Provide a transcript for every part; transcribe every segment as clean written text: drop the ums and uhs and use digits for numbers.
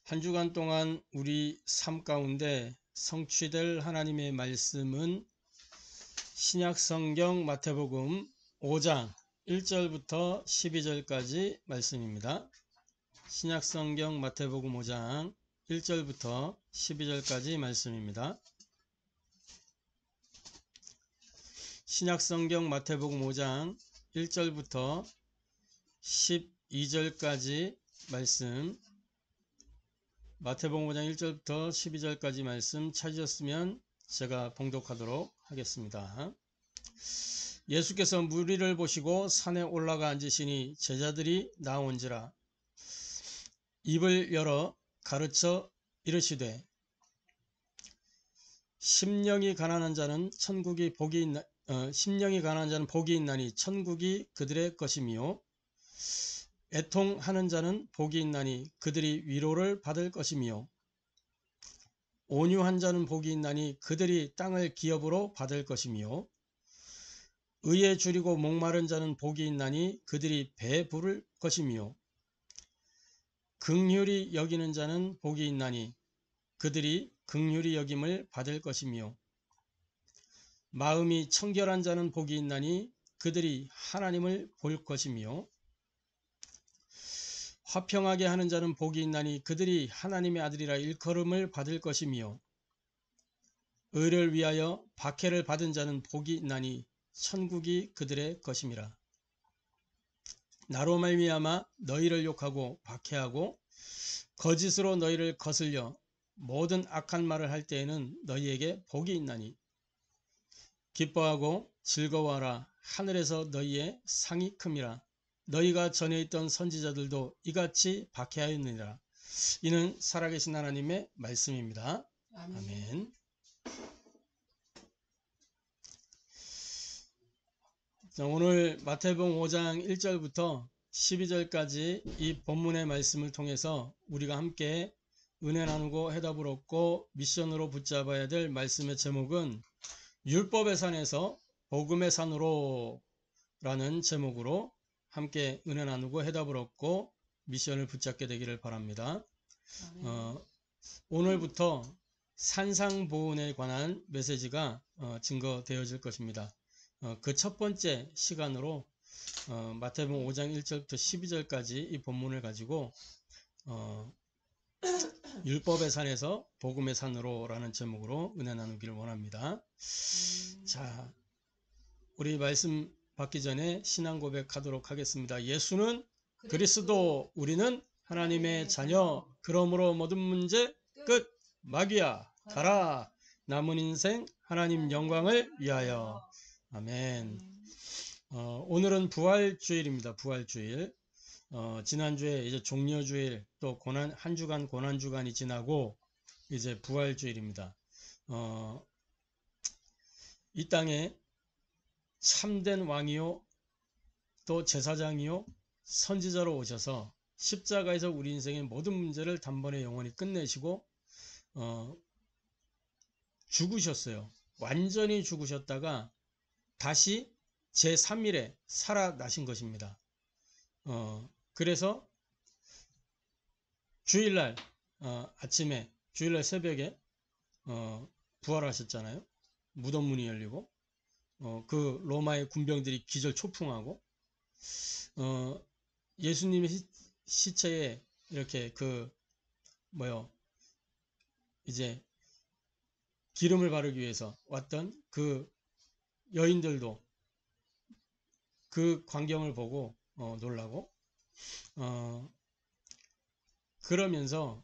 한 주간 동안 우리 삶 가운데 성취될 하나님의 말씀은 신약성경 마태복음 5장 1절부터 12절까지 말씀입니다. 신약성경 마태복음 5장 1절부터 12절까지 말씀입니다. 신약성경 마태복음 5장 1절부터 12절까지 말씀, 마태복음 5장 1절부터 12절까지 말씀 찾으셨으면 제가 봉독하도록 하겠습니다. 예수께서 무리를 보시고 산에 올라가 앉으시니 제자들이 나온지라. 입을 열어 가르쳐 이르시되, 심령이 가난한 자는 복이 있나니 천국이 그들의 것이며, 애통하는 자는 복이 있나니 그들이 위로를 받을 것이며, 온유한 자는 복이 있나니 그들이 땅을 기업으로 받을 것이며, 의에 줄이고 목마른 자는 복이 있나니 그들이 배부를 것이며, 긍휼히 여기는 자는 복이 있나니 그들이 긍휼히 여김을 받을 것이며, 마음이 청결한 자는 복이 있나니 그들이 하나님을 볼 것이며, 화평하게 하는 자는 복이 있나니 그들이 하나님의 아들이라 일컬음을 받을 것이며, 의를 위하여 박해를 받은 자는 복이 있나니 천국이 그들의 것임이라. 나로 말미암아 너희를 욕하고 박해하고 거짓으로 너희를 거슬려 모든 악한 말을 할 때에는 너희에게 복이 있나니 기뻐하고 즐거워하라. 하늘에서 너희의 상이 큼이라. 너희가 전에 있던 선지자들도 이같이 박해하였느니라. 이는 살아계신 하나님의 말씀입니다. 아멘. 자, 오늘 마태복음 5장 1절부터 12절까지 이 본문의 말씀을 통해서 우리가 함께 은혜 나누고 해답을 얻고 미션으로 붙잡아야 될 말씀의 제목은 율법의 산에서 복음의 산으로 라는 제목으로 함께 은혜 나누고 해답을 얻고 미션을 붙잡게 되기를 바랍니다. 오늘부터 산상보훈에 관한 메시지가 증거되어질 것입니다. 그 첫 번째 시간으로 마태복음 5장 1절부터 12절까지 이 본문을 가지고 율법의 산에서 복음의 산으로 라는 제목으로 은혜 나누기를 원합니다. 자, 우리 말씀 받기 전에 신앙 고백하도록 하겠습니다. 예수는 그리스도, 우리는 하나님의 자녀. 그러므로 모든 문제 끝. 마귀야 가라. 남은 인생 하나님 영광을 위하여. 아멘. 오늘은 부활주일입니다. 부활주일. 지난주에 이제 종려주일, 또 한 주간 고난주간이 지나고 이제 부활주일입니다. 이 땅에 참된 왕이요 또 제사장이요 선지자로 오셔서 십자가에서 우리 인생의 모든 문제를 단번에 영원히 끝내시고 죽으셨어요. 완전히 죽으셨다가 다시 제3일에 살아나신 것입니다. 그래서 주일날 아침에, 주일날 새벽에 부활하셨잖아요. 무덤 문이 열리고 그 로마의 군병들이 기절 초풍하고 예수님의 시체에 이렇게 이제 기름을 바르기 위해서 왔던 그 여인들도 그 광경을 보고 놀라고 그러면서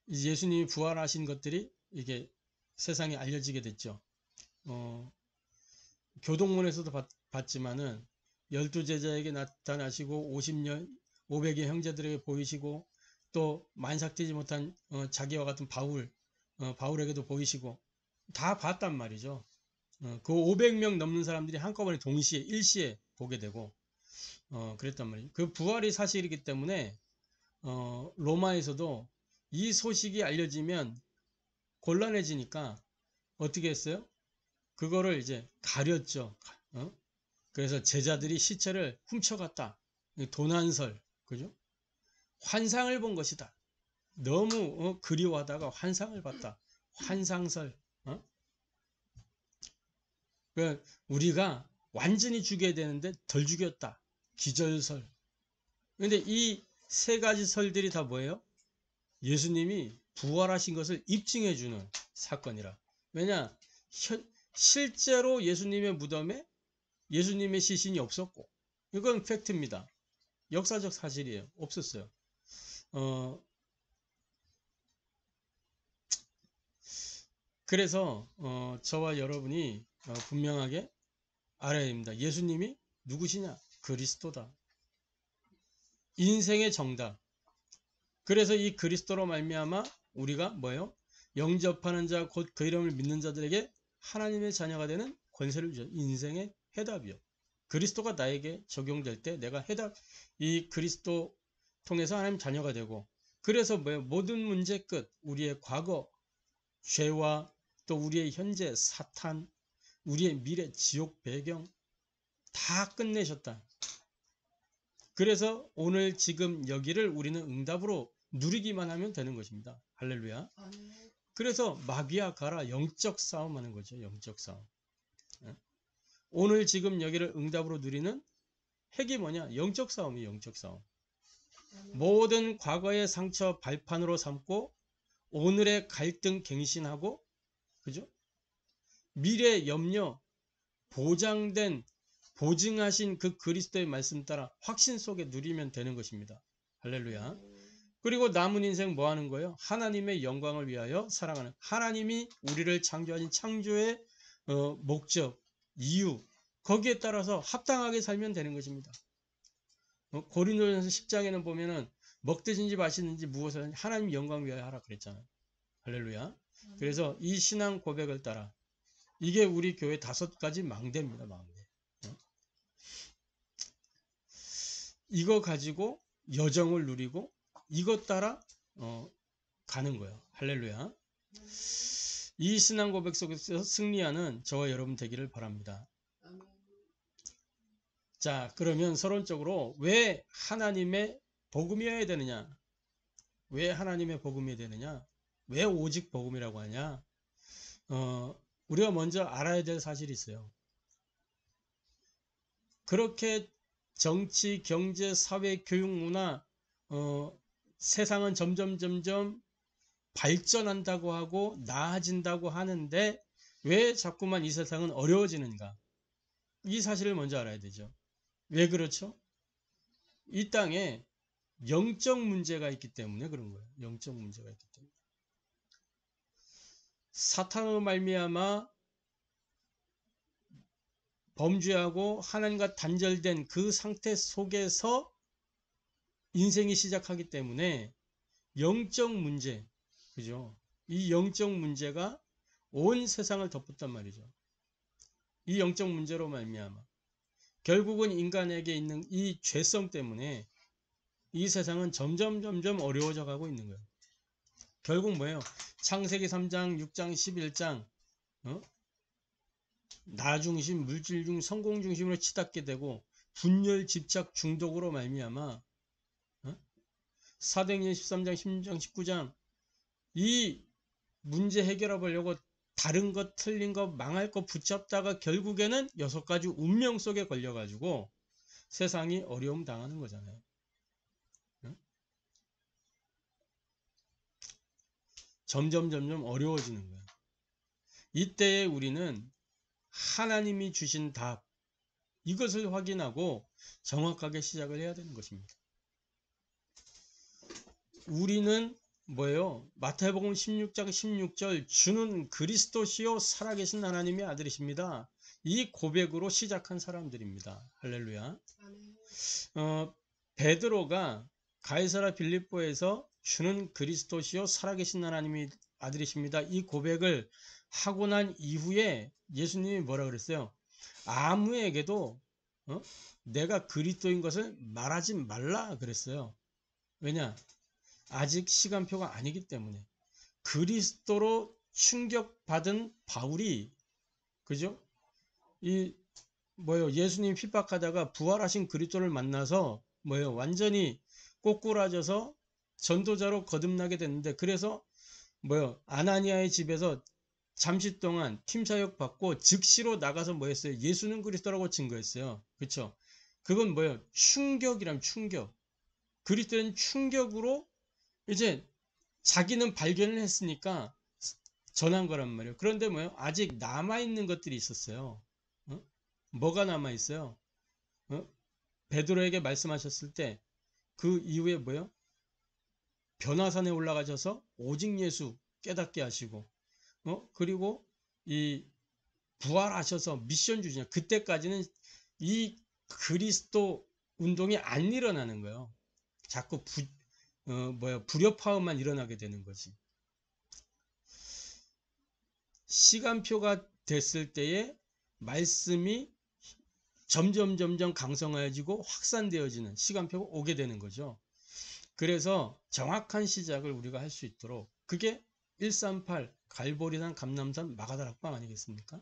예수님이 부활하신 것들이 이게 세상에 알려지게 됐죠. 교동문에서도 봤지만은 12제자에게 나타나시고 500의 형제들에게 보이시고 또 만삭되지 못한 자기와 같은 바울에게도 보이시고 다 봤단 말이죠. 그 500명 넘는 사람들이 한꺼번에 동시에 일시에 보게 되고 그랬단 말이에요. 그 부활이 사실이기 때문에 로마에서도 이 소식이 알려지면 곤란해지니까 어떻게 했어요? 그거를 이제 가렸죠. 그래서 제자들이 시체를 훔쳐갔다. 도난설, 그죠? 환상을 본 것이다. 너무 그리워하다가 환상을 봤다. 환상설. 우리가 완전히 죽여야 되는데 덜 죽였다. 기절설. 근데 이 세 가지 설들이 다 뭐예요? 예수님이 부활하신 것을 입증해 주는 사건이라. 왜냐? 실제로 예수님의 무덤에 예수님의 시신이 없었고, 이건 팩트입니다. 역사적 사실이에요. 없었어요. 그래서 저와 여러분이 분명하게 알아야 됩니다. 예수님이 누구시냐? 그리스도다. 인생의 정답. 그래서 이 그리스도로 말미암아 우리가 뭐예요? 영접하는 자 곧 그 이름을 믿는 자들에게 하나님의 자녀가 되는 권세를 주죠. 인생의 해답이요. 그리스도가 나에게 적용될 때 내가 이 그리스도 통해서 하나님 자녀가 되고, 그래서 뭐예요? 모든 문제 끝, 우리의 과거 죄와 또 우리의 현재 사탄, 우리의 미래 지옥 배경 다 끝내셨다. 그래서 오늘 지금 여기를 우리는 응답으로 누리기만 하면 되는 것입니다. 할렐루야. 그래서 마귀야 가라, 영적 싸움 하는 거죠. 영적 싸움. 오늘 지금 여기를 응답으로 누리는 핵이 뭐냐? 영적 싸움이에요. 영적 싸움. 모든 과거의 상처 발판으로 삼고 오늘의 갈등 갱신하고, 그죠? 미래 염려 보증하신 그 그리스도의 말씀 따라 확신 속에 누리면 되는 것입니다. 할렐루야. 그리고 남은 인생 뭐 하는 거예요? 하나님의 영광을 위하여 살아가는, 하나님이 우리를 창조하신 창조의 목적, 이유, 거기에 따라서 합당하게 살면 되는 것입니다. 고린도전서 10장에는 보면은 먹드신지 마시는지 무엇을 하나님 영광 위하여 하라 그랬잖아요. 할렐루야. 그래서 이 신앙 고백을 따라, 이게 우리 교회 5가지 망대입니다. 망대. 이거 가지고 여정을 누리고 이것 따라 가는 거예요. 할렐루야. 이 신앙 고백 속에서 승리하는 저와 여러분 되기를 바랍니다. 자, 그러면 서론적으로 왜 하나님의 복음이어야 되느냐? 왜 하나님의 복음이 되느냐? 왜 오직 복음이라고 하냐? 우리가 먼저 알아야 될 사실이 있어요. 그렇게 정치, 경제, 사회, 교육, 문화, 세상은 점점 발전한다고 하고 나아진다고 하는데 왜 자꾸만 이 세상은 어려워지는가? 이 사실을 먼저 알아야 되죠. 왜 그렇죠? 이 땅에 영적 문제가 있기 때문에 그런 거예요. 영적 문제가 있기 때문에. 사탄으로 말미암아 범죄하고 하나님과 단절된 그 상태 속에서 인생이 시작하기 때문에 영적 문제, 그죠? 이 영적 문제가 온 세상을 덮었단 말이죠. 이 영적 문제로 말미암아 결국은 인간에게 있는 이 죄성 때문에 이 세상은 점점 어려워져 가고 있는 거예요. 결국 뭐예요? 창세기 3장, 6장, 11장 나 중심, 물질 중 성공 중심으로 치닫게 되고 분열, 집착, 중독으로 말미암아 사도행전 13장, 16장, 19장 이 문제 해결해 보려고 다른 것, 틀린 것, 망할 것 붙잡다가 결국에는 6가지 운명 속에 걸려가지고 세상이 어려움 당하는 거잖아요. 점점 어려워지는 거예요. 이때에 우리는 하나님이 주신 답, 이것을 확인하고 정확하게 시작을 해야 되는 것입니다. 우리는 뭐예요? 마태복음 16장 16절 주는 그리스도시요 살아계신 하나님의 아들이십니다. 이 고백으로 시작한 사람들입니다. 할렐루야. 베드로가 가이사라 빌립보에서 주는 그리스도시요 살아계신 하나님의 아들이십니다. 이 고백을 하고 난 이후에 예수님이 뭐라 그랬어요? 아무에게도 내가 그리스도인 것을 말하지 말라 그랬어요. 왜냐? 아직 시간표가 아니기 때문에. 그리스도로 충격받은 바울이, 그죠? 예수님 핍박하다가 부활하신 그리스도를 만나서 완전히 꼬꾸라져서 전도자로 거듭나게 됐는데, 그래서 아나니아의 집에서 잠시 동안 팀사역 받고 즉시로 나가서 뭐 했어요? 예수는 그리스도라고 증거했어요. 그렇죠? 그건 충격이란 충격. 그리스도는 충격으로 이제 자기는 발견을 했으니까 전한 거란 말이에요. 그런데 아직 남아있는 것들이 있었어요. 뭐가 남아있어요? 베드로에게 말씀하셨을 때 그 이후에 변화산에 올라가셔서 오직 예수 깨닫게 하시고, 그리고 이 부활하셔서 미션 주시냐. 그때까지는 이 그리스도 운동이 안 일어나는 거예요. 자꾸 불협화음만 일어나게 되는 거지. 시간표가 됐을 때에 말씀이 점점 강성해지고 확산되어지는 시간표가 오게 되는 거죠. 그래서 정확한 시작을 우리가 할 수 있도록, 그게 138 갈보리산 감람산 마가다락방 아니겠습니까?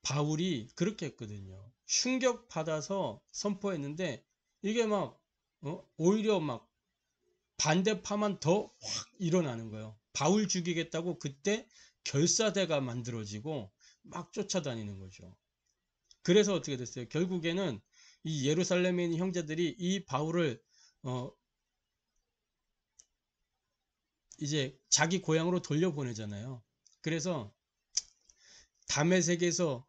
바울이 그렇게 했거든요. 충격받아서 선포했는데 이게 오히려 반대파만 더 확 일어나는 거예요. 바울 죽이겠다고 그때 결사대가 만들어지고 막 쫓아다니는 거죠. 그래서 어떻게 됐어요? 결국에는 이 예루살렘에 있는 형제들이 이 바울을 이제 자기 고향으로 돌려보내잖아요. 그래서 다메섹에서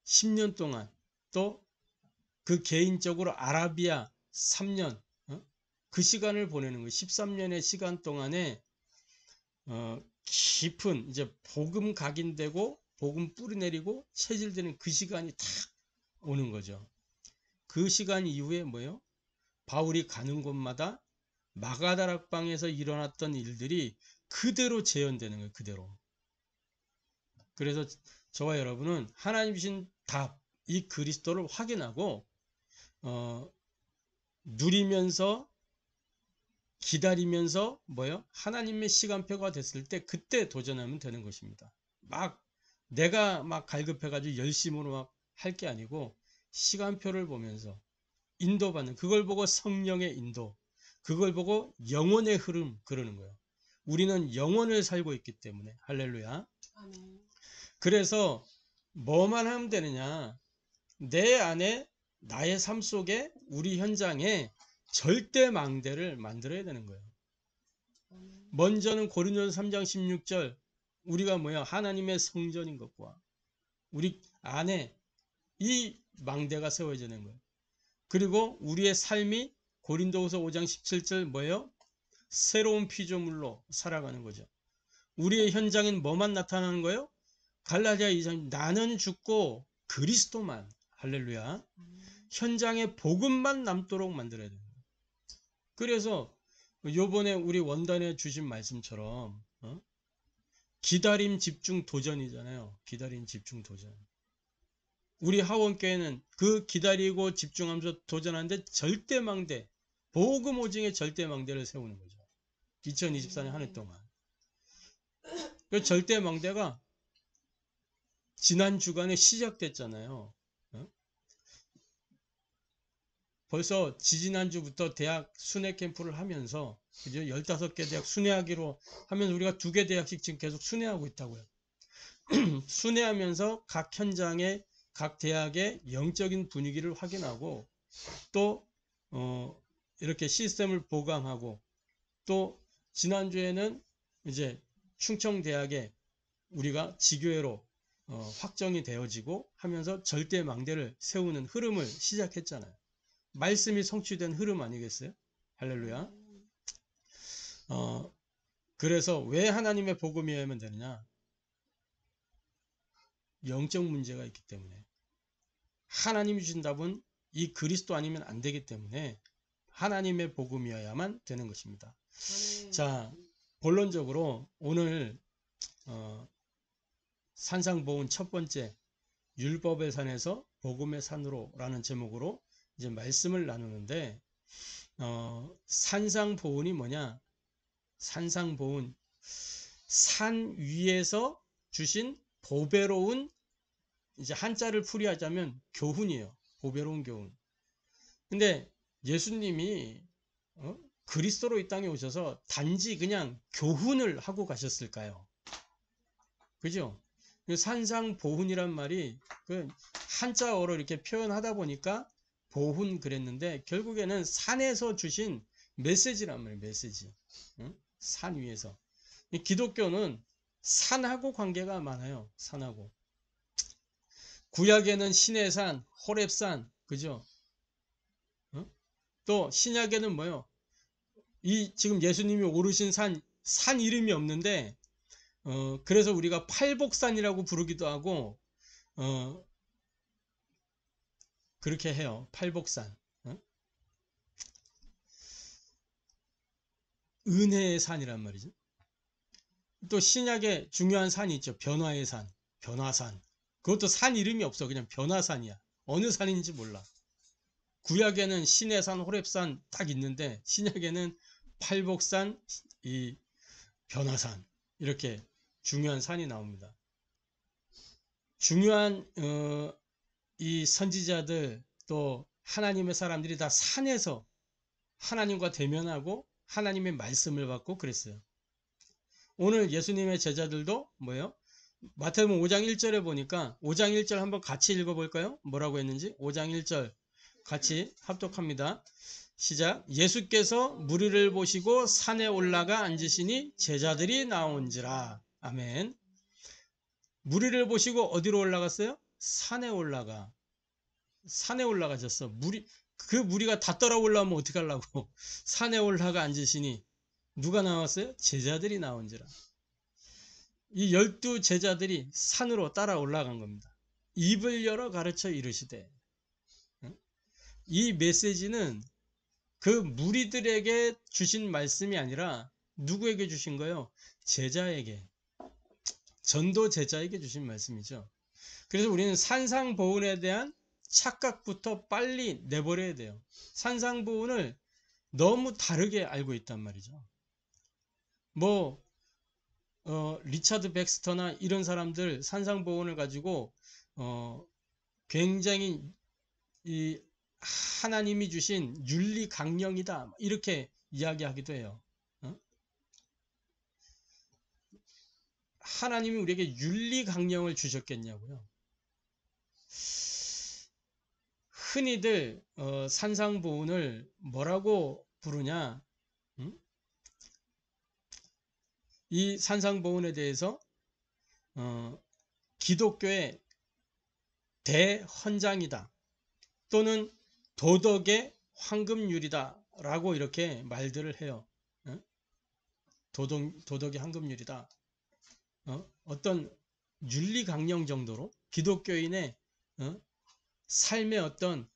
10년 동안, 또 그 개인적으로 아라비아 3년, 그 시간을 보내는 거예요. 13년의 시간 동안에 깊은 이제 복음 각인되고 복음 뿌리내리고 체질되는 그 시간이 딱 오는 거죠. 그 시간 이후에 바울이 가는 곳마다 마가다락방에서 일어났던 일들이 그대로 재현되는 거예요. 그대로. 그래서 저와 여러분은 하나님 주신 답, 이 그리스도를 확인하고 누리면서 기다리면서 하나님의 시간표가 됐을 때 그때 도전하면 되는 것입니다. 내가 갈급해가지고 열심으로 할 게 아니고 시간표를 보면서 인도받는, 그걸 보고 성령의 인도, 그걸 보고 영혼의 흐름, 그러는 거예요. 우리는 영혼을 살고 있기 때문에. 할렐루야. 아멘. 그래서 뭐만 하면 되느냐? 내 안에, 나의 삶 속에, 우리 현장에 절대 망대를 만들어야 되는 거예요. 먼저는 고린도서 3장 16절, 우리가 하나님의 성전인 것과 우리 안에 이 망대가 세워져야 되는 거예요. 그리고 우리의 삶이 고린도후서 5장 17절 새로운 피조물로 살아가는 거죠. 우리의 현장엔 뭐만 나타나는 거예요? 갈라디아 2장, 나는 죽고 그리스도만. 할렐루야. 현장에 복음만 남도록 만들어야 돼요. 그래서 요번에 우리 원단에 주신 말씀처럼 기다림, 집중, 도전이잖아요. 기다림, 집중, 도전. 우리 하원교회는 그 기다리고 집중하면서 도전하는데 절대망대, 복음 오징의 절대망대를 세우는 거죠. 2024년 한 해 동안. 그 절대망대가 지난 주간에 시작됐잖아요. 벌써 지지난주부터 대학 순회 캠프를 하면서, 그죠? 15개 대학 순회하기로 하면서 우리가 2개 대학씩 지금 계속 순회하고 있다고요. 순회하면서 각 현장에, 각 대학의 영적인 분위기를 확인하고, 또 이렇게 시스템을 보강하고, 또 지난주에는 이제 충청대학에 우리가 지교회로 확정이 되어지고 하면서 절대망대를 세우는 흐름을 시작했잖아요. 말씀이 성취된 흐름 아니겠어요? 할렐루야. 그래서 왜 하나님의 복음이어야만 되느냐? 영적 문제가 있기 때문에. 하나님이 주신 답은 이 그리스도 아니면 안 되기 때문에 하나님의 복음이어야만 되는 것입니다. 자, 본론적으로 오늘 산상보훈 첫 번째, 율법의 산에서 복음의 산으로 라는 제목으로 이제 말씀을 나누는데, 산상보훈이 뭐냐? 산상보훈, 산 위에서 주신 보배로운, 이제 한자를 풀이하자면 교훈이에요. 보배로운 교훈. 근데 예수님이 그리스도로 이 땅에 오셔서 단지 그냥 교훈을 하고 가셨을까요? 그죠? 산상보훈이란 말이 그 한자어로 이렇게 표현하다 보니까 보훈 그랬는데 결국에는 산에서 주신 메시지란 말이에요. 메시지. 산 위에서. 이 기독교는 산하고 관계가 많아요. 산하고. 구약에는 시내산, 호렙산, 그죠? 또 신약에는 뭐요? 이 지금 예수님이 오르신 산 이름이 없는데 그래서 우리가 팔복산이라고 부르기도 하고 그렇게 해요. 팔복산. 은혜의 산이란 말이죠. 또 신약에 중요한 산이 있죠. 변화의 산, 변화산. 그것도 산 이름이 없어. 그냥 변화산이야. 어느 산인지 몰라. 구약에는 시내산, 호렙산 딱 있는데 신약에는 팔복산, 이 변화산 이렇게 중요한 산이 나옵니다. 중요한 이 선지자들 또 하나님의 사람들이 다 산에서 하나님과 대면하고 하나님의 말씀을 받고 그랬어요. 오늘 예수님의 제자들도 뭐예요? 마태복음 5장 1절에 보니까 5장 1절 한번 같이 읽어볼까요? 뭐라고 했는지 5장 1절 같이 합독합니다. 시작. 예수께서 무리를 보시고 산에 올라가 앉으시니 제자들이 나온지라. 아멘. 무리를 보시고 어디로 올라갔어요? 산에 올라가셨어. 그 무리가 다 따라 올라오면 어떡하려고. 산에 올라가 앉으시니 누가 나왔어요? 제자들이 나온지라. 이 12 제자들이 산으로 따라 올라간 겁니다. 입을 열어 가르쳐 이르시되. 이 메시지는 그 무리들에게 주신 말씀이 아니라 누구에게 주신 거예요? 제자에게. 전도 제자에게 주신 말씀이죠. 그래서 우리는 산상보훈에 대한 착각부터 빨리 내버려야 돼요. 산상보훈을 너무 다르게 알고 있단 말이죠. 리차드 백스터나 이런 사람들 산상보훈을 가지고 굉장히 이 하나님이 주신 윤리 강령이다 이렇게 이야기하기도 해요. 하나님이 우리에게 윤리 강령을 주셨겠냐고요. 흔히들 산상보훈을 뭐라고 부르냐? 이 산상보훈에 대해서 기독교의 대헌장이다 또는 도덕의 황금률이다 라고 이렇게 말들을 해요. 도덕의 황금률이다. 어떤 윤리 강령 정도로 기독교인의 삶의 어떤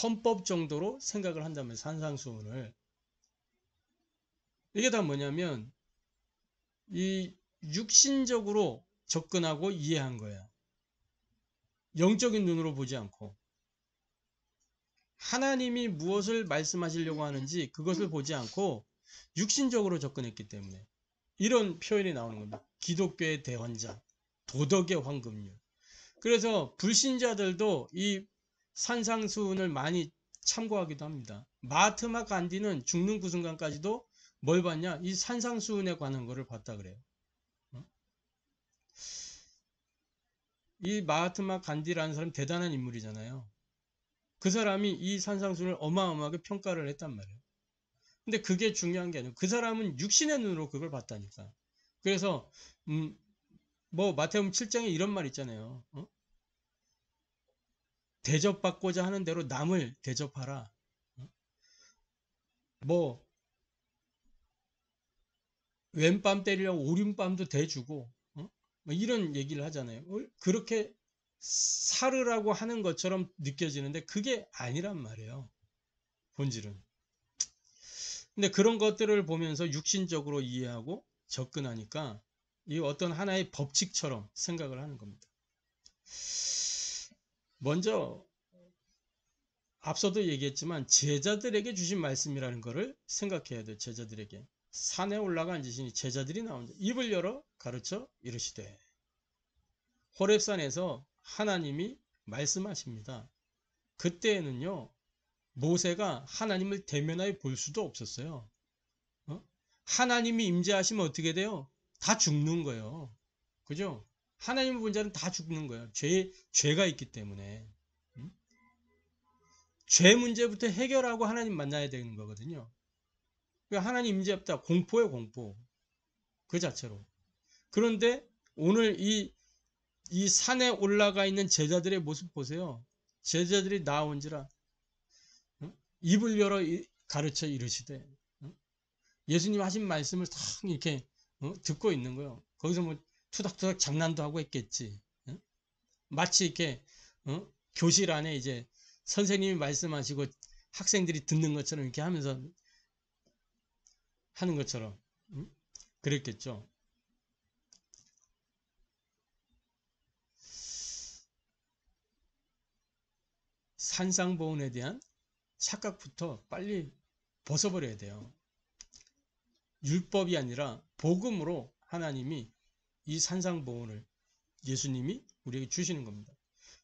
헌법 정도로 생각을 한다면 산상수훈을 이게 다 뭐냐면 이 육신적으로 접근하고 이해한 거야. 영적인 눈으로 보지 않고 하나님이 무엇을 말씀하시려고 하는지 그것을 보지 않고 육신적으로 접근했기 때문에 이런 표현이 나오는 겁니다. 기독교의 대헌장, 도덕의 황금률. 그래서 불신자들도 이 산상수훈을 많이 참고하기도 합니다. 마하트마 간디는 죽는 그 순간까지도 뭘 봤냐? 이 산상수훈에 관한 거를 봤다 그래요. 이 마하트마 간디라는 사람 대단한 인물이잖아요. 그 사람이 이 산상수훈을 어마어마하게 평가를 했단 말이에요. 근데 그게 중요한 게 아니고 그 사람은 육신의 눈으로 그걸 봤다니까. 그래서 마태복음 7장에 이런 말 있잖아요. 대접받고자 하는 대로 남을 대접하라. 왼밤 때리려고 오른밤도 대주고 이런 얘기를 하잖아요. 그렇게 살으라고 하는 것처럼 느껴지는데 그게 아니란 말이에요. 본질은. 근데 그런 것들을 보면서 육신적으로 이해하고 접근하니까 이 어떤 하나의 법칙처럼 생각을 하는 겁니다. 먼저 앞서도 얘기했지만 제자들에게 주신 말씀이라는 것을 생각해야 돼요. 제자들에게. 산에 올라가 앉으시니 제자들이 나온다. 입을 열어 가르쳐 이르시되. 호렙산에서 하나님이 말씀하십니다. 그때에는요. 모세가 하나님을 대면하여 볼 수도 없었어요. 하나님이 임재하시면 어떻게 돼요? 다 죽는 거예요. 그죠? 하나님을 본 자는 다 죽는 거예요. 죄가 있기 때문에. 죄 문제부터 해결하고 하나님 만나야 되는 거거든요. 하나님 임재 없다. 공포예요, 공포. 그 자체로. 그런데 오늘 이 산에 올라가 있는 제자들의 모습 보세요. 제자들이 나온지라 입을 열어 가르쳐 이르시되, 예수님 하신 말씀을 탁 이렇게 듣고 있는 거예요. 거기서 뭐 투닥투닥 장난도 하고 했겠지. 마치 이렇게 교실 안에 이제 선생님이 말씀하시고 학생들이 듣는 것처럼 이렇게 하면서 하는 것처럼 그랬겠죠. 산상보훈에 대한 착각부터 빨리 벗어버려야 돼요. 율법이 아니라 복음으로 하나님이 이 산상보훈을 예수님이 우리에게 주시는 겁니다.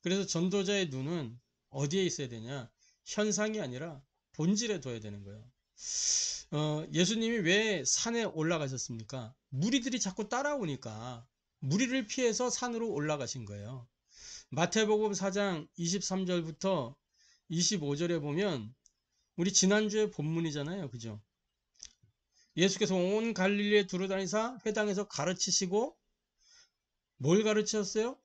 그래서 전도자의 눈은 어디에 있어야 되냐? 현상이 아니라 본질에 둬야 되는 거예요. 예수님이 왜 산에 올라가셨습니까? 무리들이 자꾸 따라오니까 무리를 피해서 산으로 올라가신 거예요. 마태복음 4장 23절부터 25절에 보면 우리 지난주에 본문이잖아요. 그죠? 예수께서 온 갈릴리에 두루다니사 회당에서 가르치시고 뭘 가르치셨어요?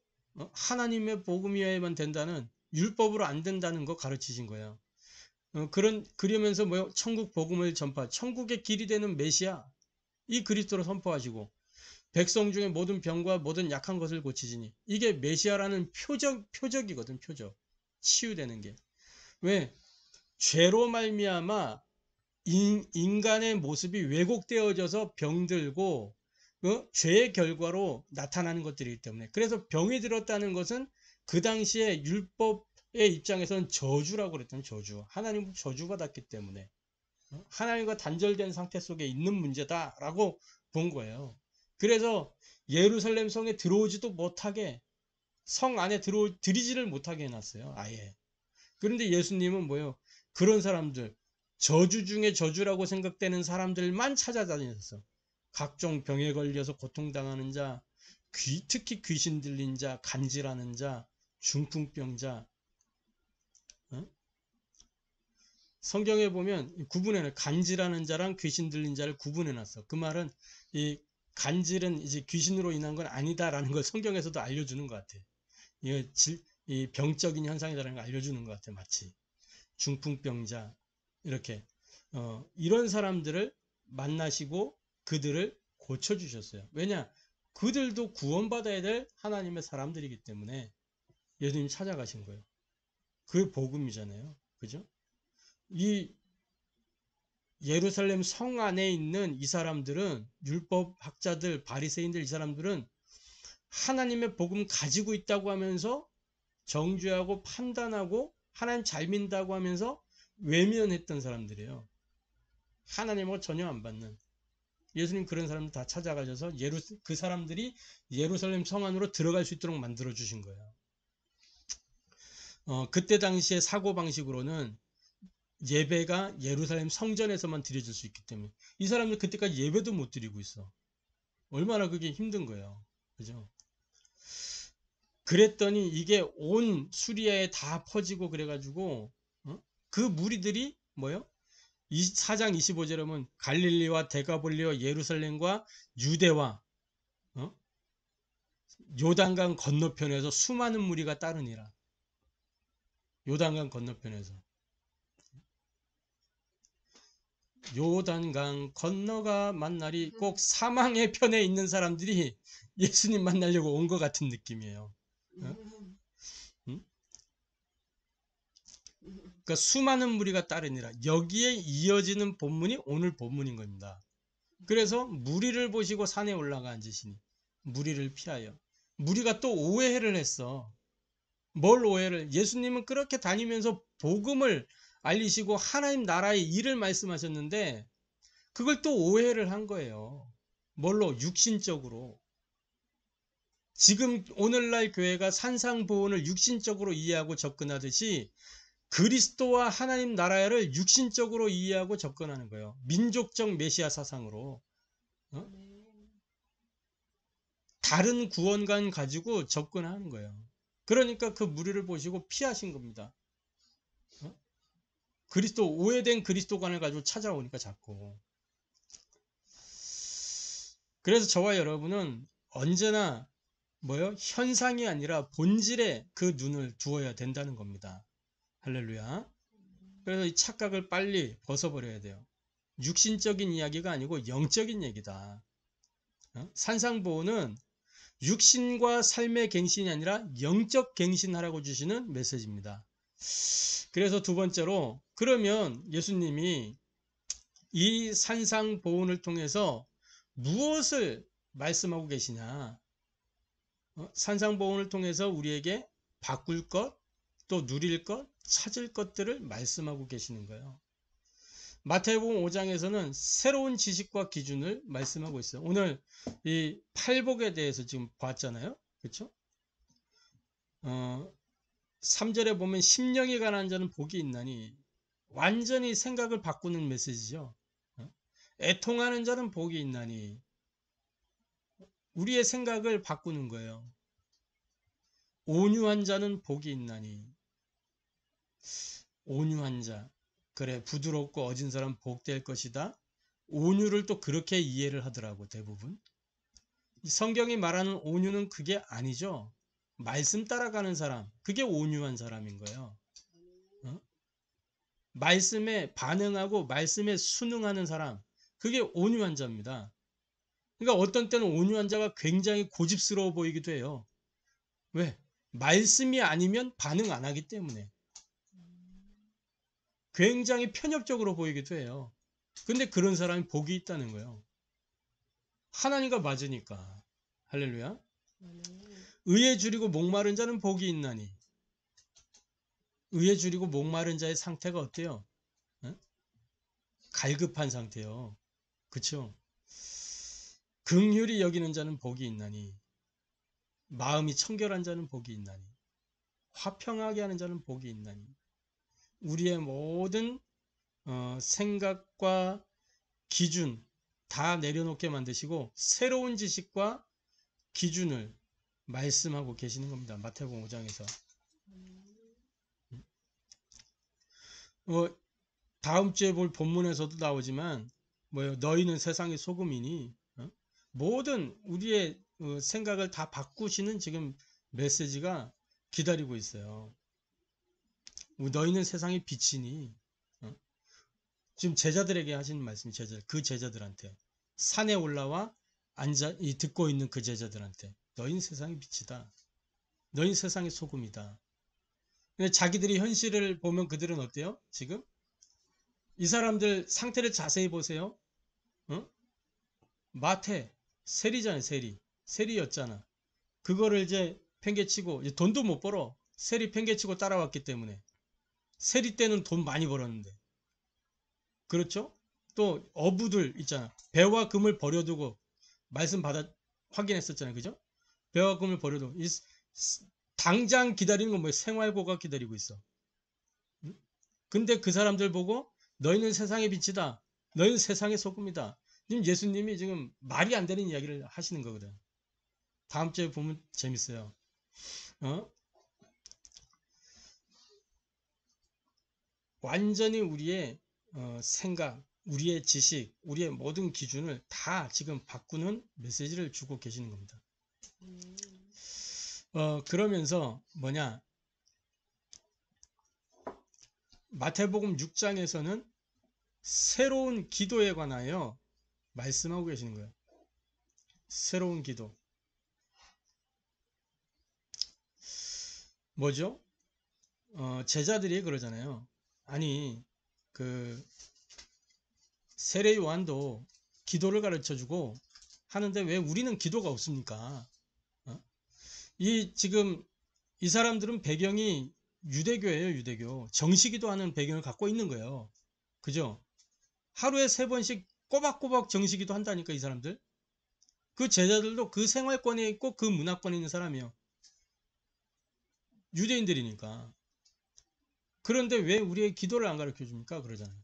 하나님의 복음이어야만 된다는, 율법으로 안 된다는 거 가르치신 거예요. 그러면서 뭐요? 천국 복음을 전파, 천국의 길이 되는 메시아, 이 그리스도로 선포하시고 백성 중에 모든 병과 모든 약한 것을 고치시니, 이게 메시아라는 표적이거든. 표적. 치유되는 게. 왜? 죄로 말미암아 인간의 모습이 왜곡되어져서 병들고 죄의 결과로 나타나는 것들이기 때문에, 그래서 병이 들었다는 것은 그 당시에 율법의 입장에서는 저주라고 그랬던 저주, 하나님 저주받았기 때문에 하나님과 단절된 상태 속에 있는 문제다라고 본 거예요. 그래서 예루살렘 성에 들어오지도 못하게, 성 안에 들이지를 못하게 해놨어요. 아예. 그런데 예수님은 뭐예요? 그런 사람들, 저주 중에 저주라고 생각되는 사람들만 찾아다녔어. 각종 병에 걸려서 고통당하는 자, 특히 귀신 들린 자, 간질하는 자, 중풍병자. 성경에 보면 구분해놔. 간질하는 자랑 귀신 들린 자를 구분해놨어. 그 말은 이 간질은 이제 귀신으로 인한 건 아니다라는 걸 성경에서도 알려주는 것 같아. 이 병적인 현상이다라는 걸 알려주는 것 같아. 마치 중풍병자, 이렇게 이런 사람들을 만나시고 그들을 고쳐주셨어요. 왜냐? 그들도 구원받아야 될 하나님의 사람들이기 때문에 예수님 찾아가신 거예요. 그게 복음이잖아요. 그죠? 이 예루살렘 성 안에 있는 이 사람들은, 율법학자들, 바리새인들, 이 사람들은 하나님의 복음 가지고 있다고 하면서 정죄하고 판단하고 하나님 잘 믿는다고 하면서 외면했던 사람들이에요. 하나님하고 전혀 안 받는. 예수님 그런 사람들 다 찾아가셔서 그 사람들이 예루살렘 성 안으로 들어갈 수 있도록 만들어 주신 거예요. 그때 당시의 사고방식으로는 예배가 예루살렘 성전에서만 드려질 수 있기 때문에 이 사람들 그때까지 예배도 못 드리고 있어. 얼마나 그게 힘든 거예요. 그죠? 그랬더니 이게 온 수리아에 다 퍼지고 그래가지고 그 무리들이 뭐요? 4장 25절에 보면 갈릴리와 데가볼리와 예루살렘과 유대와 요단강 건너편에서 수많은 무리가 따르니라. 요단강 건너편에서. 요단강 건너가 만날이 꼭 사망의 편에 있는 사람들이 예수님 만나려고 온 것 같은 느낌이에요. 그러니까 수많은 무리가 따르니라. 여기에 이어지는 본문이 오늘 본문인 겁니다. 그래서 무리를 보시고 산에 올라가 앉으시니, 무리를 피하여. 무리가 또 오해를 했어. 뭘 오해를? 예수님은 그렇게 다니면서 복음을 알리시고 하나님 나라의 일을 말씀하셨는데 그걸 또 오해를 한 거예요. 뭘로? 육신적으로. 지금 오늘날 교회가 산상보훈을 육신적으로 이해하고 접근하듯이 그리스도와 하나님 나라를 육신적으로 이해하고 접근하는 거예요. 민족적 메시아 사상으로. 어? 다른 구원관 가지고 접근하는 거예요. 그러니까 그 무리를 보시고 피하신 겁니다. 어? 그리스도 오해된 그리스도관을 가지고 찾아오니까 자꾸. 그래서 저와 여러분은 언제나 뭐요? 현상이 아니라 본질에 그 눈을 두어야 된다는 겁니다. 할렐루야. 그래서 이 착각을 빨리 벗어버려야 돼요. 육신적인 이야기가 아니고 영적인 얘기다. 산상보호는 육신과 삶의 갱신이 아니라 영적 갱신하라고 주시는 메시지입니다. 그래서 두 번째로, 그러면 예수님이 이 산상보훈을 통해서 무엇을 말씀하고 계시냐? 산상보훈을 통해서 우리에게 바꿀 것, 또 누릴 것, 찾을 것들을 말씀하고 계시는 거예요. 마태복음 5장에서는 새로운 지식과 기준을 말씀하고 있어요. 오늘 이 팔복에 대해서 지금 봤잖아요. 그렇죠? 3절에 보면 심령이 가난한 자는 복이 있나니, 완전히 생각을 바꾸는 메시지죠. 애통하는 자는 복이 있나니, 우리의 생각을 바꾸는 거예요. 온유한 자는 복이 있나니, 온유한 자, 그래 부드럽고 어진 사람 복될 것이다. 온유를 또 그렇게 이해를 하더라고 대부분. 성경이 말하는 온유는 그게 아니죠. 말씀 따라가는 사람, 그게 온유한 사람인 거예요. 말씀에 반응하고 말씀에 순응하는 사람, 그게 온유한 자입니다. 그러니까 어떤 때는 온유한 자가 굉장히 고집스러워 보이기도 해요. 왜? 말씀이 아니면 반응 안 하기 때문에. 굉장히 편협적으로 보이기도 해요. 근데 그런 사람이 복이 있다는 거예요. 하나님과 맞으니까. 할렐루야. 의에 줄이고 목마른 자는 복이 있나니. 의에 줄이고 목마른 자의 상태가 어때요? 갈급한 상태요. 그쵸? 긍휼히 여기는 자는 복이 있나니. 마음이 청결한 자는 복이 있나니. 화평하게 하는 자는 복이 있나니. 우리의 모든 생각과 기준 다 내려놓게 만드시고 새로운 지식과 기준을 말씀하고 계시는 겁니다. 마태복음 5장에서. 다음 주에 볼 본문에서도 나오지만 뭐요? 너희는 세상의 소금이니. 모든 우리의 생각을 다 바꾸시는 지금 메시지가 기다리고 있어요. 너희는 세상의 빛이니. 지금 제자들에게 하시는 말씀이 그 제자들한테 산에 올라와 앉아 듣고 있는 그 제자들한테 너희는 세상의 빛이다. 너희는 세상의 소금이다. 근데 자기들이 현실을 보면 그들은 어때요? 지금 이 사람들 상태를 자세히 보세요. 마태 세리잖아요. 세리였잖아. 그거를 이제 팽개치고 이제 돈도 못 벌어. 세리 팽개치고 따라왔기 때문에. 세리 때는 돈 많이 벌었는데. 그렇죠? 또 어부들 있잖아. 배와 금을 버려두고 말씀 받아 확인했었잖아요. 그죠? 배와 금을 버려두고 당장 기다리는 건 뭐예요? 생활고가 기다리고 있어. 근데 그 사람들 보고 너희는 세상의 빛이다. 너희는 세상의 소금이다. 지금 예수님이 지금 말이 안 되는 이야기를 하시는 거거든. 다음 주에 보면 재밌어요. 완전히 우리의 생각, 우리의 지식, 우리의 모든 기준을 다 지금 바꾸는 메시지를 주고 계시는 겁니다. 그러면서 뭐냐? 마태복음 6장에서는 새로운 기도에 관하여 말씀하고 계시는 거예요. 새로운 기도. 뭐죠? 제자들이 그러잖아요. 아니, 세례 요한도 기도를 가르쳐주고 하는데 왜 우리는 기도가 없습니까? 지금 이 사람들은 배경이 유대교예요, 유대교. 정시기도 하는 배경을 갖고 있는 거예요. 그죠? 하루에 3번씩 꼬박꼬박 정시기도 한다니까, 이 사람들. 그 제자들도 그 생활권에 있고 그 문화권에 있는 사람이에요. 유대인들이니까. 그런데 왜 우리의 기도를 안 가르쳐 줍니까? 그러잖아요.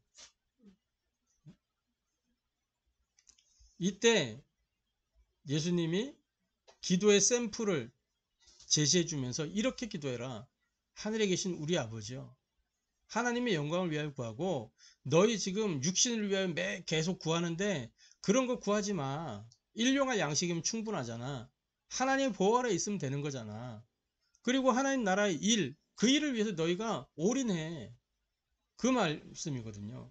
이때 예수님이 기도의 샘플을 제시해 주면서 이렇게 기도해라. 하늘에 계신 우리 아버지요. 하나님의 영광을 위하여 구하고 너희 지금 육신을 위하여 계속 구하는데 그런 거 구하지 마. 일용할 양식이면 충분하잖아. 하나님의 보호 아래 있으면 되는 거잖아. 그리고 하나님 나라의 일, 그 일을 위해서 너희가 올인해. 그 말씀이거든요.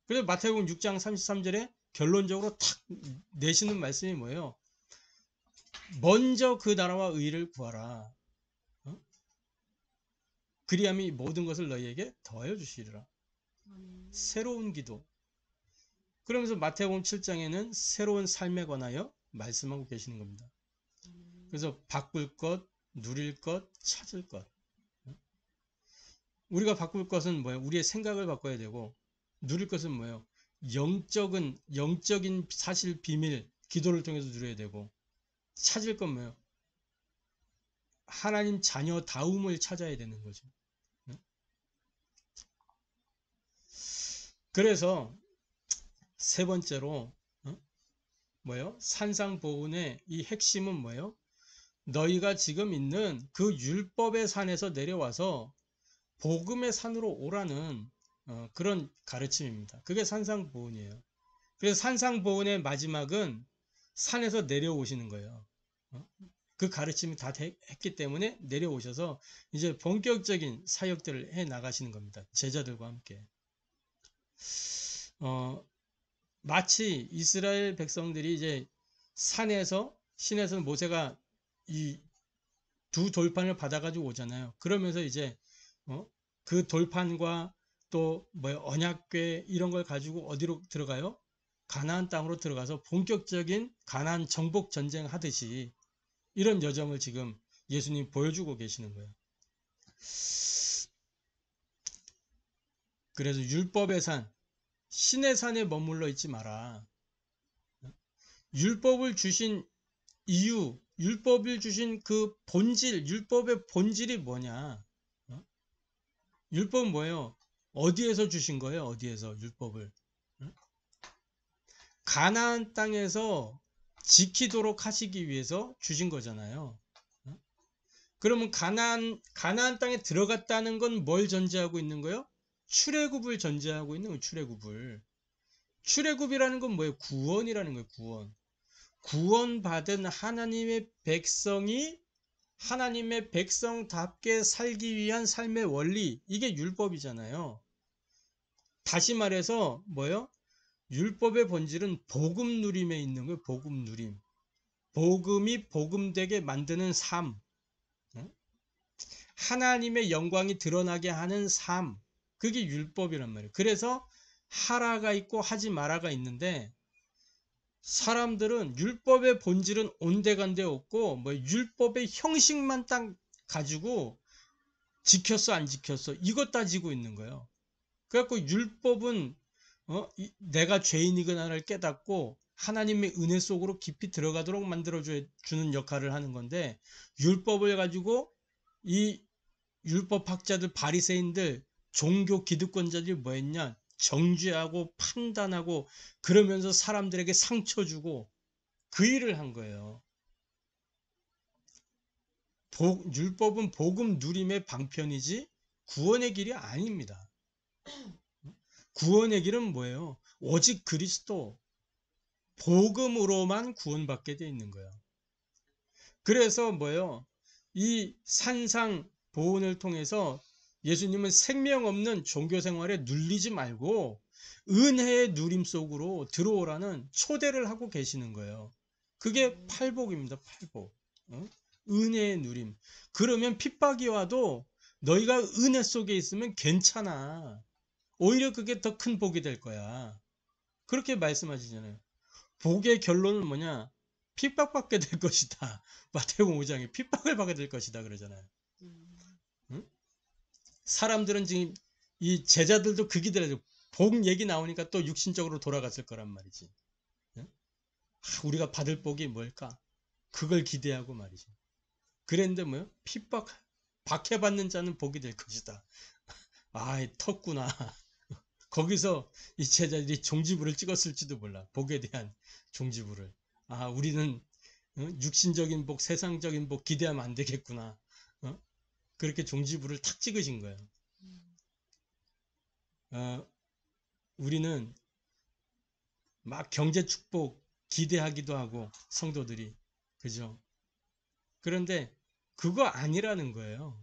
그래서 마태복음 6장 33절에 결론적으로 탁 내시는 말씀이 뭐예요? 먼저 그 나라와 의를 구하라. 그리하면 이 모든 것을 너희에게 더하여 주시리라. 새로운 기도. 그러면서 마태복음 7장에는 새로운 삶에 관하여 말씀하고 계시는 겁니다. 그래서 바꿀 것, 누릴 것, 찾을 것. 우리가 바꿀 것은 뭐예요? 우리의 생각을 바꿔야 되고, 누릴 것은 뭐예요? 영적인 사실 비밀, 기도를 통해서 누려야 되고, 찾을 건 뭐예요? 하나님 자녀다움을 찾아야 되는 거죠. 그래서 세 번째로 뭐예요? 산상보훈의 이 핵심은 뭐예요? 너희가 지금 있는 그 율법의 산에서 내려와서 복음의 산으로 오라는 그런 가르침입니다. 그게 산상보훈이에요. 그래서 산상보훈의 마지막은 산에서 내려오시는 거예요. 그 가르침이 다 했기 때문에 내려오셔서 이제 본격적인 사역들을 해 나가시는 겁니다. 제자들과 함께. 마치 이스라엘 백성들이 이제 신에서 모세가 이 두 돌판을 받아가지고 오잖아요. 그러면서 이제 그 돌판과 또 언약궤 이런 걸 가지고 어디로 들어가요? 가나안 땅으로 들어가서 본격적인 가나안 정복 전쟁 하듯이 이런 여정을 지금 예수님 보여주고 계시는 거예요. 그래서 율법의 산, 신의 산에 머물러 있지 마라. 율법을 주신 이유, 율법을 주신 그 본질, 율법의 본질이 뭐냐? 율법은 뭐예요? 어디에서 주신 거예요? 어디에서 율법을? 가나안 땅에서 지키도록 하시기 위해서 주신 거잖아요. 그러면 가나안 땅에 들어갔다는 건 뭘 전제하고 있는 거예요? 출애굽을 전제하고 있는 거예요. 출애굽을. 출애굽이라는 건 뭐예요? 구원이라는 거예요. 구원. 구원받은 하나님의 백성이 하나님의 백성답게 살기 위한 삶의 원리, 이게 율법이잖아요. 다시 말해서 뭐예요? 율법의 본질은 복음 누림에 있는 거예요. 복음 누림. 복음이 복음되게 만드는 삶. 하나님의 영광이 드러나게 하는 삶. 그게 율법이란 말이에요. 그래서 하라가 있고 하지 마라가 있는데 사람들은 율법의 본질은 온데간데 없고 율법의 형식만 딱 가지고 지켰어 안 지켰어 이것 따지고 있는 거예요. 그래갖고 율법은 내가 죄인이구나를 깨닫고 하나님의 은혜 속으로 깊이 들어가도록 만들어주는 역할을 하는 건데 율법을 가지고 이 율법학자들 바리새인들 종교 기득권자들이 뭐 했냐 정죄하고 판단하고 그러면서 사람들에게 상처 주고 그 일을 한 거예요. 율법은 복음 누림의 방편이지 구원의 길이 아닙니다. 구원의 길은 뭐예요? 오직 그리스도 복음으로만 구원받게 되어 있는 거예요. 그래서 뭐예요? 이 산상 보훈을 통해서 예수님은 생명 없는 종교 생활에 눌리지 말고 은혜의 누림 속으로 들어오라는 초대를 하고 계시는 거예요. 그게 팔복입니다. 팔복. 은혜의 누림. 그러면 핍박이 와도 너희가 은혜 속에 있으면 괜찮아. 오히려 그게 더 큰 복이 될 거야. 그렇게 말씀하시잖아요. 복의 결론은 뭐냐? 핍박받게 될 것이다. 마태복음 5장에 핍박을 받게 될 것이다 그러잖아요. 응? 사람들은 지금 이 제자들도 그 기대를 복 얘기 나오니까 또 육신적으로 돌아갔을 거란 말이지. 응? 우리가 받을 복이 뭘까? 그걸 기대하고 말이죠. 그랬는데 뭐요? 박해받는 자는 복이 될 것이다. 아, 텄구나. 거기서 이 제자들이 종지부를 찍었을지도 몰라. 복에 대한 종지부를. 아, 우리는 육신적인 복, 세상적인 복 기대하면 안 되겠구나. 그렇게 종지부를 탁 찍으신 거예요. 우리는 막 경제 축복 기대하기도 하고 성도들이, 그죠? 그런데 그거 아니라는 거예요.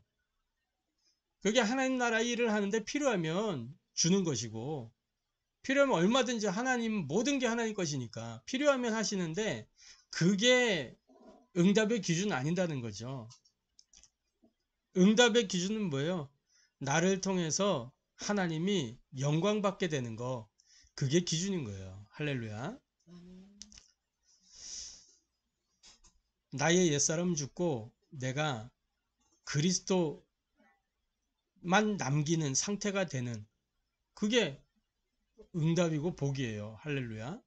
그게 하나님 나라 일을 하는데 필요하면 주는 것이고, 필요하면 얼마든지 하나님, 모든 게 하나님 것이니까 필요하면 하시는데, 그게 응답의 기준은 아닌다는 거죠. 응답의 기준은 뭐예요? 나를 통해서 하나님이 영광 받게 되는 거, 그게 기준인 거예요. 할렐루야. 나의 옛사람 죽고 내가 그리스도만 남기는 상태가 되는, 그게 응답이고 복이에요. 할렐루야.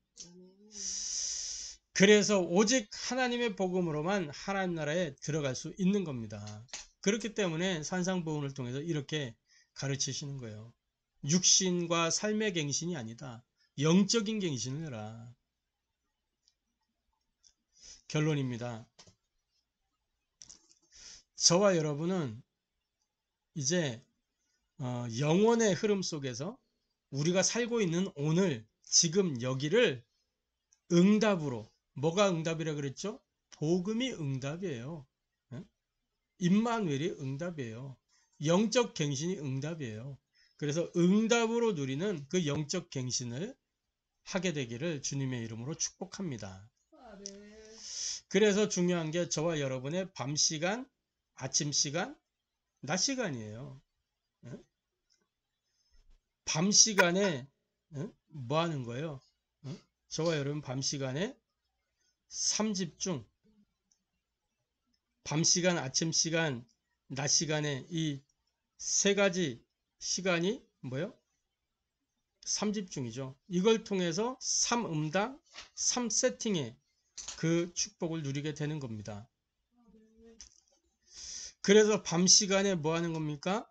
그래서 오직 하나님의 복음으로만 하나님 나라에 들어갈 수 있는 겁니다. 그렇기 때문에 산상보훈을 통해서 이렇게 가르치시는 거예요. 육신과 삶의 갱신이 아니다. 영적인 갱신을 해라. 결론입니다. 저와 여러분은 이제 영원의 흐름 속에서 우리가 살고 있는 오늘, 지금 여기를 응답으로, 뭐가 응답이라 그랬죠? 복음이 응답이에요. 임마누엘이 응답이에요. 영적 갱신이 응답이에요. 그래서 응답으로 누리는 그 영적 갱신을 하게 되기를 주님의 이름으로 축복합니다. 그래서 중요한 게 저와 여러분의 밤 시간, 아침 시간, 낮 시간이에요. 밤 시간에 뭐 하는 거예요? 저와 여러분 밤 시간에 3집중, 밤 시간, 아침 시간, 낮 시간에 이 세 가지 시간이 뭐예요? 3집중이죠. 이걸 통해서 3음당, 3세팅의 그 축복을 누리게 되는 겁니다. 그래서 밤 시간에 뭐 하는 겁니까?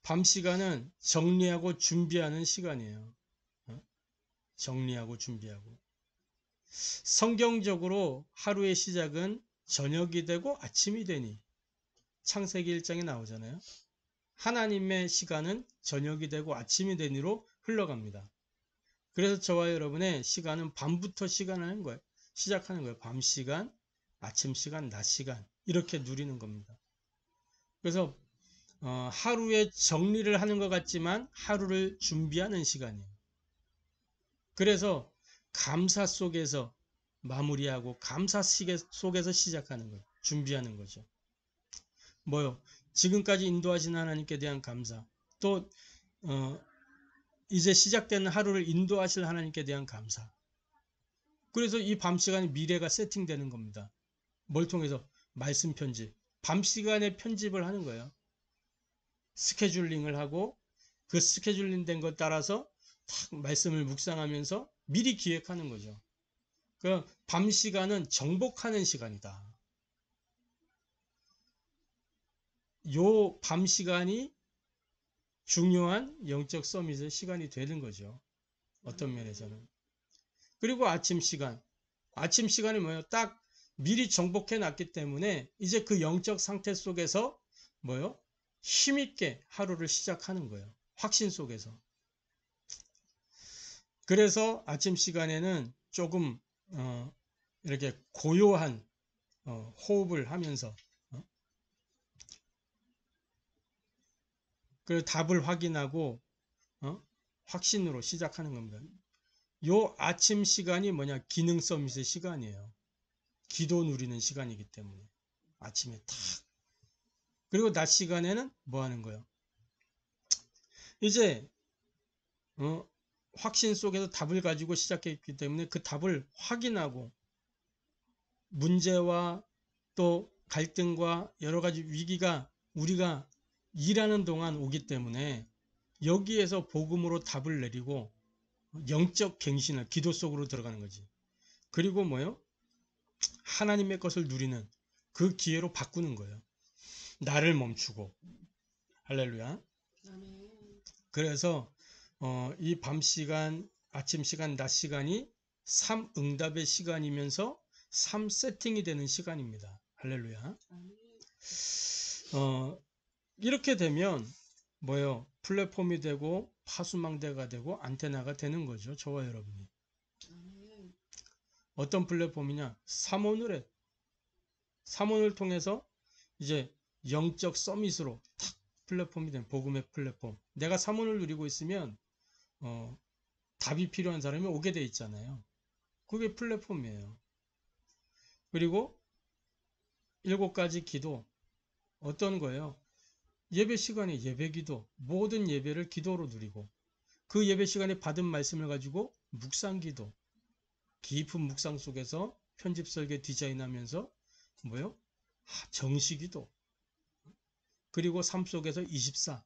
밤 시간은 정리하고 준비하는 시간이에요. 정리하고 준비하고. 성경적으로 하루의 시작은 저녁이 되고 아침이 되니, 창세기 1장에 나오잖아요. 하나님의 시간은 저녁이 되고 아침이 되니로 흘러갑니다. 그래서 저와 여러분의 시간은 밤부터 시간하는 거예요. 시작하는 거예요. 밤 시간, 아침 시간, 낮 시간, 이렇게 누리는 겁니다. 그래서 하루의 정리를 하는 것 같지만 하루를 준비하는 시간이에요. 그래서 감사 속에서 마무리하고 감사 속에서 시작하는 거예요. 준비하는 거죠. 뭐요? 지금까지 인도하신 하나님께 대한 감사, 또 이제 시작되는 하루를 인도하실 하나님께 대한 감사. 그래서 이 밤 시간에 미래가 세팅되는 겁니다. 뭘 통해서? 말씀 편집. 밤 시간에 편집을 하는 거예요. 스케줄링을 하고 그 스케줄링 된 것 따라서 탁 말씀을 묵상하면서 미리 기획하는 거죠. 그 밤 시간은 정복하는 시간이다. 요 밤 시간이 중요한 영적 서밋의 시간이 되는 거죠. 어떤 면에서는. 그리고 아침 시간. 아침 시간이 뭐예요? 딱 미리 정복해 놨기 때문에 이제 그 영적 상태 속에서 뭐예요? 힘있게 하루를 시작하는 거예요. 확신 속에서. 그래서 아침 시간에는 조금 이렇게 고요한 호흡을 하면서 그 답을 확인하고 확신으로 시작하는 겁니다. 요 아침 시간이 뭐냐? 기능 서밋의 시간이에요. 기도 누리는 시간이기 때문에 아침에 탁. 그리고 낮 시간에는 뭐 하는 거예요? 이제 확신 속에서 답을 가지고 시작했기 때문에 그 답을 확인하고 문제와 또 갈등과 여러 가지 위기가 우리가 일하는 동안 오기 때문에 여기에서 복음으로 답을 내리고 영적 갱신을 기도 속으로 들어가는 거지. 그리고 뭐요? 하나님의 것을 누리는 그 기회로 바꾸는 거예요. 나를 멈추고. 할렐루야. 그래서 이 밤 시간, 아침 시간, 낮 시간이 3응답의 시간이면서 3세팅이 되는 시간입니다. 할렐루야. 이렇게 되면 뭐예요? 플랫폼이 되고 파수망대가 되고 안테나가 되는 거죠. 저와 여러분이. 어떤 플랫폼이냐? 삼원을 통해서 이제 영적 서밋으로 탁 플랫폼이 된 복음의 플랫폼. 내가 삼원을 누리고 있으면 답이 필요한 사람이 오게 돼 있잖아요. 그게 플랫폼이에요. 그리고 7가지 기도. 어떤 거예요? 예배 시간에 예배 기도, 모든 예배를 기도로 누리고 그 예배 시간에 받은 말씀을 가지고 묵상 기도, 깊은 묵상 속에서 편집 설계 디자인하면서 뭐요? 정시 기도, 그리고 삶 속에서 24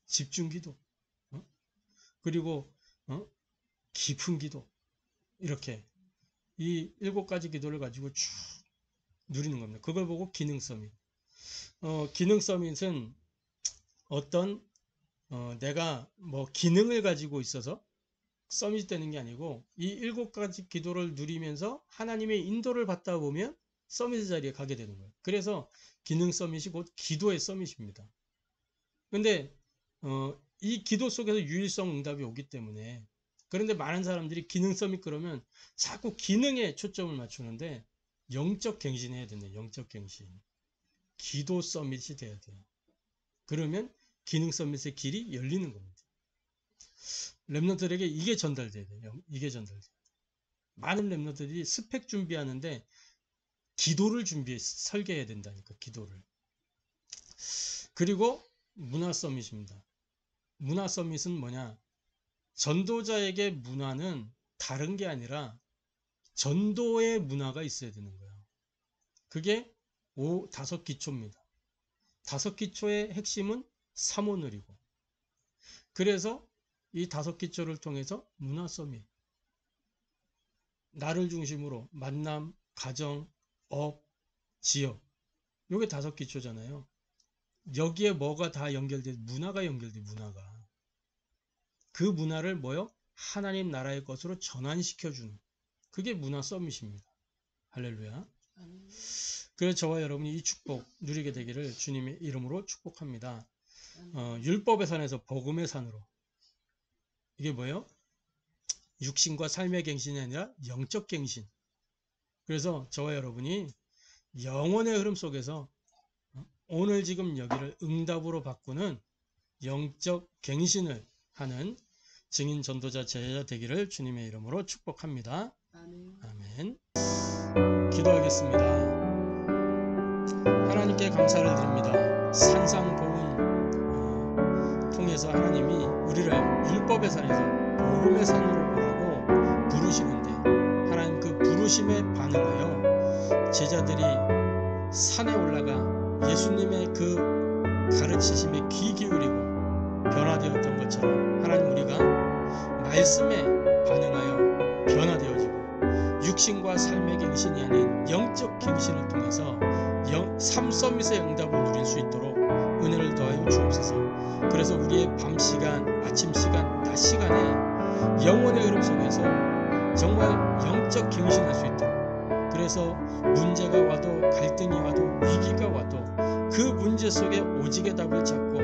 집중 기도, 그리고 깊은 기도, 이렇게 이 7가지 기도를 가지고 쭉 누리는 겁니다. 그걸 보고 기능 서밋. 기능 서밋은 어떤 내가 뭐 기능을 가지고 있어서 서밋이 되는 게 아니고 이 7가지 기도를 누리면서 하나님의 인도를 받다 보면 서밋 자리에 가게 되는 거예요. 그래서 기능 서밋이 곧 기도의 서밋입니다. 근데 이 기도 속에서 유일성 응답이 오기 때문에, 그런데 많은 사람들이 기능 서밋 그러면 자꾸 기능에 초점을 맞추는데 영적 갱신해야 된다. 영적 갱신. 기도 서밋이 돼야 돼요. 그러면 기능 서밋의 길이 열리는 겁니다. 렘넌트들에게 이게 전달돼야 돼요. 이게 전달돼야 돼요. 많은 렘넌트들이 스펙 준비하는데 기도를 설계해야 된다니까. 기도를. 그리고 문화 서밋입니다. 문화 서밋은 뭐냐? 전도자에게 문화는 다른 게 아니라 전도의 문화가 있어야 되는 거예요. 그게 5기초입니다. 5기초의 핵심은 삼원을이고, 그래서 이 5기초를 통해서 문화 서밋, 나를 중심으로 만남, 가정, 업, 지역, 요게 5기초잖아요. 여기에 뭐가 다 연결돼? 문화가 연결돼. 문화가. 그 문화를 뭐요? 하나님 나라의 것으로 전환시켜주는, 그게 문화 서밋입니다. 할렐루야. 그래서 저와 여러분이 이 축복 누리게 되기를 주님의 이름으로 축복합니다. 율법의 산에서 복음의 산으로. 이게 뭐예요? 육신과 삶의 갱신이 아니라 영적 갱신. 그래서 저와 여러분이 영혼의 흐름 속에서 오늘 지금 여기를 응답으로 바꾸는 영적 갱신을 하는 증인 전도자 제자 되기를 주님의 이름으로 축복합니다. 아멘. 기도하겠습니다. 하나님께 감사를 드립니다. 산상보훈 통해서 하나님이 우리를 율법의 산에서 복음의 산으로 오라고 부르시는데, 하나님 그 부르심에 반응하여 제자들이 산에 올라가 예수님의 그 가르치심에 귀 기울이고 변화되었던 것처럼, 하나님 우리가 말씀에 반응하여 변화되어지고 육신과 삶의 갱신이 아닌 영적 갱신을 통해서 삶 서밋의 응답을 누릴 수 있도록 은혜를 더하여 주옵소서. 그래서 우리의 밤 시간, 아침 시간, 낮 시간에 영혼의 흐름 속에서 정말 영적 갱신할 수 있도록, 그래서 문제가 와도 갈등이 와도 위기가 와도 그 문제 속에 오직의 답을 찾고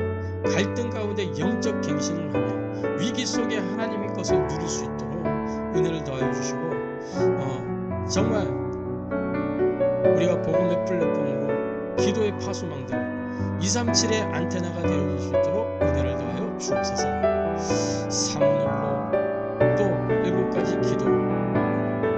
갈등 가운데 영적 갱신을 하며 위기 속에 하나님의 것을 누릴 수 있도록 은혜를 더하여 주시고, 정말 우리가 복음의 플랫폼으로 기도의 파수망대로 237의 안테나가 되어줄 수 있도록 은혜를 더하여 주옵소서. 삼원으로 또 7가지 기도,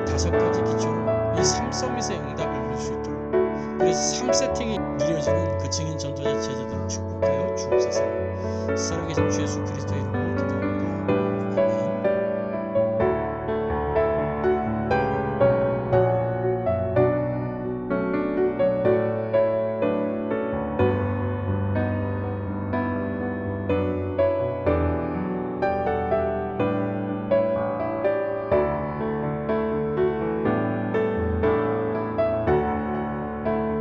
5가지 기초로 이 3서밋의 응답을 누릴 수 있도록, 그래서 3세팅이 누려지는 그 증인 전도자 제자들을 축복하여 주옵소서. 살아계신 주 예수 그리스도의 이름으로